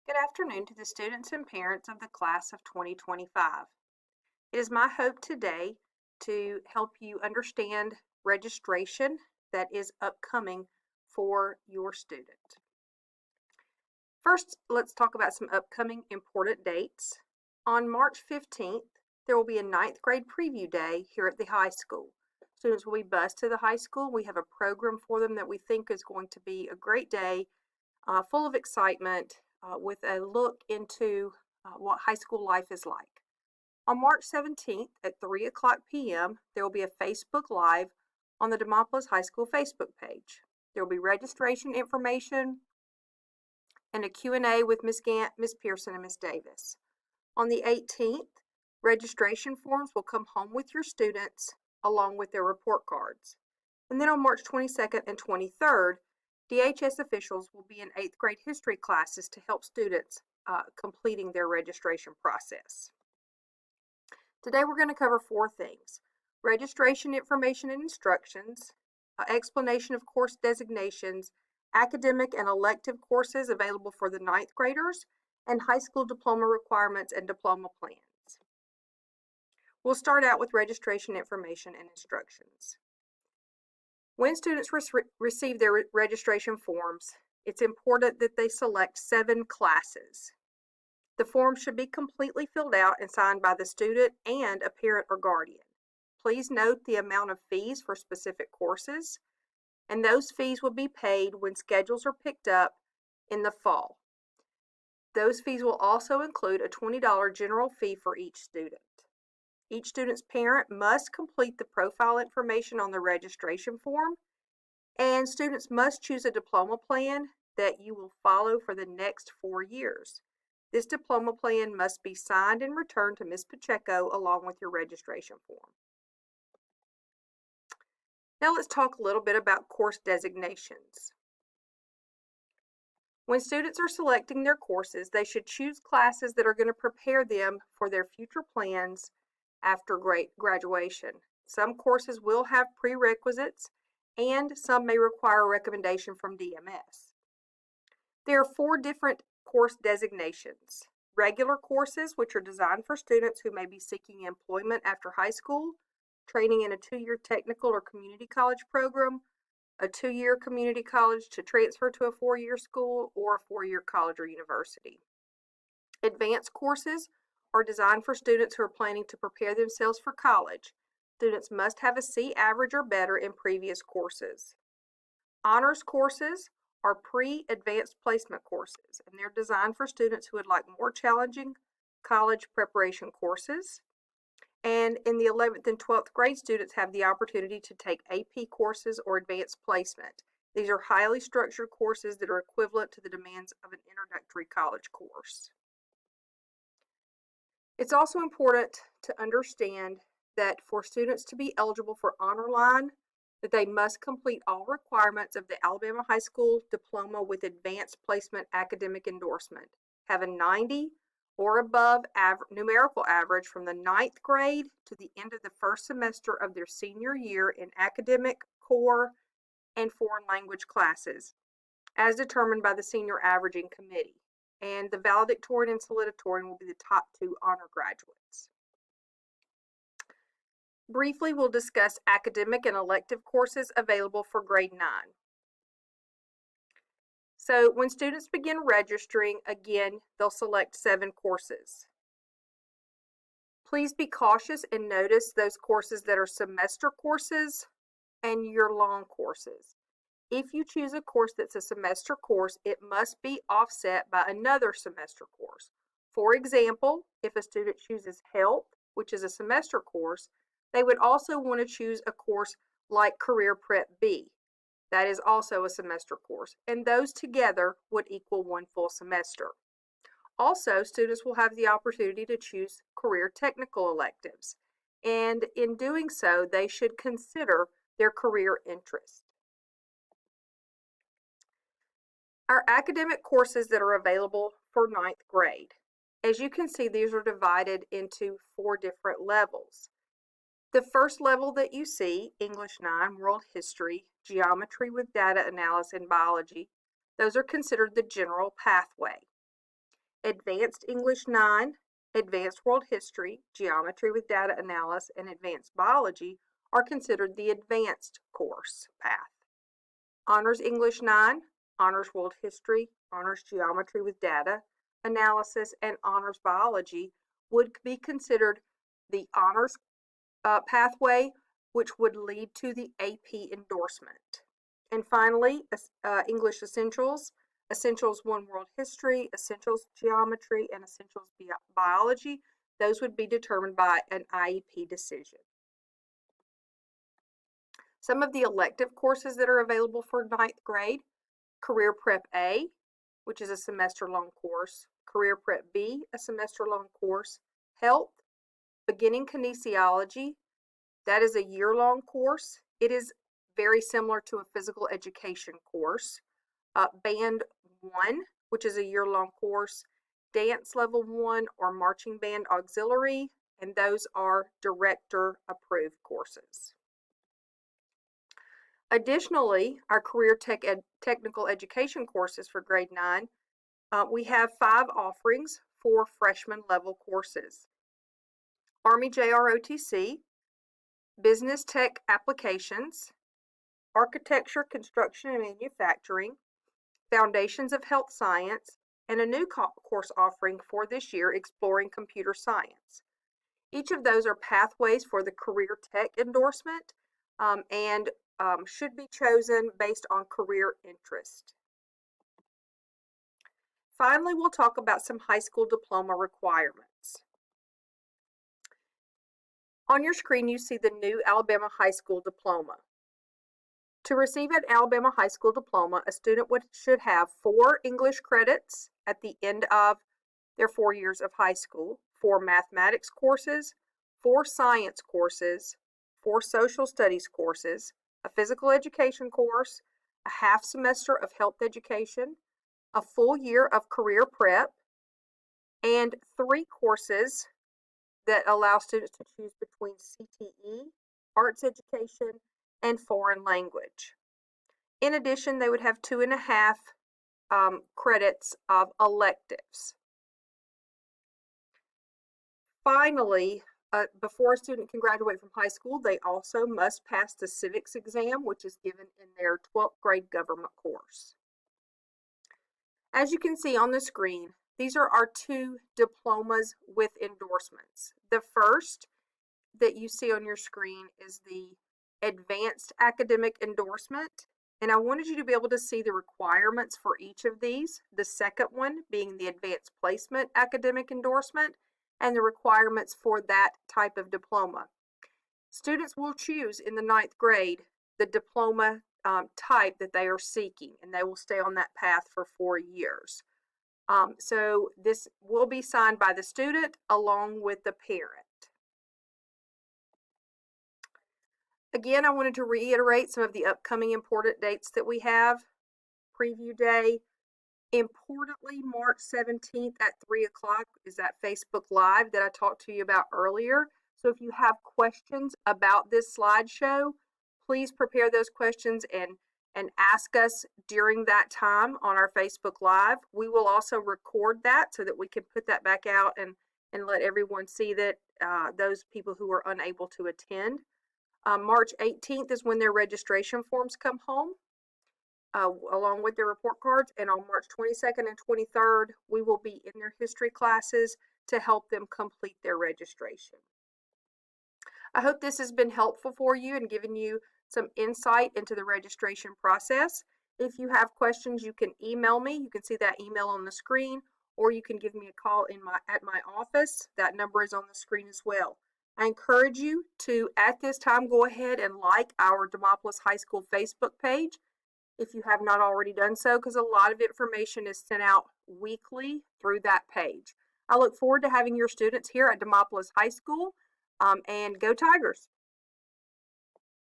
Good afternoon to the students and parents of the class of 2025. It is my hope today to help you understand registration that is upcoming for your student. First, let's talk about some upcoming important dates. On March 15th, there will be a 9th grade preview day here at the high school. Students will be bused to the high school. We have a program for them that we think is going to be a great day, full of excitement, with a look into what high school life is like. On March 17th at 3 o'clock p.m., there will be a Facebook Live on the Demopolis High School Facebook page. There will be registration information and a Q&A with Ms. Gant, Ms. Pearson, and Ms. Davis. On the 18th, registration forms will come home with your students along with their report cards. And then on March 22nd and 23rd, DHS officials will be in 8th grade history classes to help students completing their registration process. Today we're going to cover 4 things: registration information and instructions, explanation of course designations, academic and elective courses available for the 9th graders, and high school diploma requirements and diploma plans. We'll start out with registration information and instructions. When students receive their registration forms, it's important that they select 7 classes. The form should be completely filled out and signed by the student and a parent or guardian. Please note the amount of fees for specific courses, and those fees will be paid when schedules are picked up in the fall. Those fees will also include a $20 general fee for each student. Each student's parent must complete the profile information on the registration form, and students must choose a diploma plan that you will follow for the next 4 years. This diploma plan must be signed and returned to Ms. Pacheco along with your registration form. Now let's talk a little bit about course designations. When students are selecting their courses, they should choose classes that are going to prepare them for their future plans after graduation. Some courses will have prerequisites, and some may require a recommendation from DMS. There are 4 different course designations: regular courses, which are designed for students who may be seeking employment after high school, training in a 2-year technical or community college program, a 2-year community college to transfer to a 4-year school, or a 4-year college or university. Advanced courses are designed for students who are planning to prepare themselves for college. Students must have a C average or better in previous courses. Honors courses are pre-advanced placement courses, and they're designed for students who would like more challenging college preparation courses. And in the 11th and 12th grade, students have the opportunity to take AP courses or advanced placement. These are highly structured courses that are equivalent to the demands of an introductory college course. It's also important to understand that for students to be eligible for Honor Line, that they must complete all requirements of the Alabama High School Diploma with Advanced Placement Academic Endorsement, have a 90 or above numerical average from the 9th grade to the end of the first semester of their senior year in academic, core, and foreign language classes, as determined by the Senior Averaging Committee. And the valedictorian and salutatorian will be the top 2 honor graduates. Briefly, we'll discuss academic and elective courses available for grade 9. So when students begin registering, again, they'll select 7 courses. Please be cautious and notice those courses that are semester courses and year-long courses. If you choose a course that's a semester course, it must be offset by another semester course. For example, if a student chooses health, which is a semester course, they would also want to choose a course like Career Prep B. That is also a semester course, and those together would equal 1 full semester. Also, students will have the opportunity to choose career technical electives, and in doing so, they should consider their career interest. Our academic courses that are available for 9th grade. As you can see, these are divided into 4 different levels. The first level that you see, English 9, World History, Geometry with Data Analysis, and Biology, those are considered the general pathway. Advanced English 9, Advanced World History, Geometry with Data Analysis, and Advanced Biology are considered the advanced course path. Honors English 9, Honors World History, Honors Geometry with Data Analysis, and Honors Biology would be considered the honors pathway, which would lead to the AP endorsement. And finally, English Essentials, Essentials 1 World History, Essentials Geometry, and Essentials Biology. Those would be determined by an IEP decision. Some of the elective courses that are available for 9th grade: Career Prep A, which is a semester-long course; Career Prep B, a semester-long course; Health, Beginning Kinesiology, that is a year-long course. It is very similar to a physical education course. Band 1, which is a year-long course; Dance Level 1 or Marching Band Auxiliary, and those are director-approved courses. Additionally, our career technical education courses for grade 9, we have 5 offerings for freshman level courses: Army JROTC, Business Tech Applications, Architecture, Construction, and Manufacturing, Foundations of Health Science, and a new course offering for this year, Exploring Computer Science. Each of those are pathways for the Career Tech endorsement and should be chosen based on career interest. Finally, we'll talk about some high school diploma requirements. On your screen, you see the new Alabama High School Diploma. To receive an Alabama High School Diploma, a student should have 4 English credits at the end of their 4 years of high school, 4 mathematics courses, 4 science courses, 4 social studies courses, a physical education course, a half semester of health education, a full year of career prep, and 3 courses that allow students to choose between CTE, arts education, and foreign language. In addition, they would have 2.5 credits of electives. Finally, before a student can graduate from high school, they also must pass the civics exam, which is given in their 12th grade government course. As you can see on the screen, these are our 2 diplomas with endorsements. The first that you see on your screen is the Advanced Academic Endorsement, and I wanted you to be able to see the requirements for each of these. The second one being the Advanced Placement Academic Endorsement, and the requirements for that type of diploma. Students will choose in the 9th grade the diploma type that they are seeking, and they will stay on that path for 4 years. So this will be signed by the student along with the parent. Again, I wanted to reiterate some of the upcoming important dates that we have. Preview day. Importantly, March 17th at 3 o'clock is that Facebook Live that I talked to you about earlier. So if you have questions about this slideshow, please prepare those questions and ask us during that time on our Facebook Live. We will also record that so that we can put that back out and let everyone see that, those people who are unable to attend. March 18th is when their registration forms come home, along with their report cards. And on March 22nd and 23rd, we will be in their history classes to help them complete their registration. I hope this has been helpful for you and given you some insight into the registration process. If you have questions, you can email me. You can see that email on the screen, or you can give me a call at my office. That number is on the screen as well. I encourage you to, at this time, go ahead and like our Demopolis High School Facebook page if you have not already done so, because a lot of information is sent out weekly through that page. I look forward to having your students here at Demopolis High School, and go Tigers!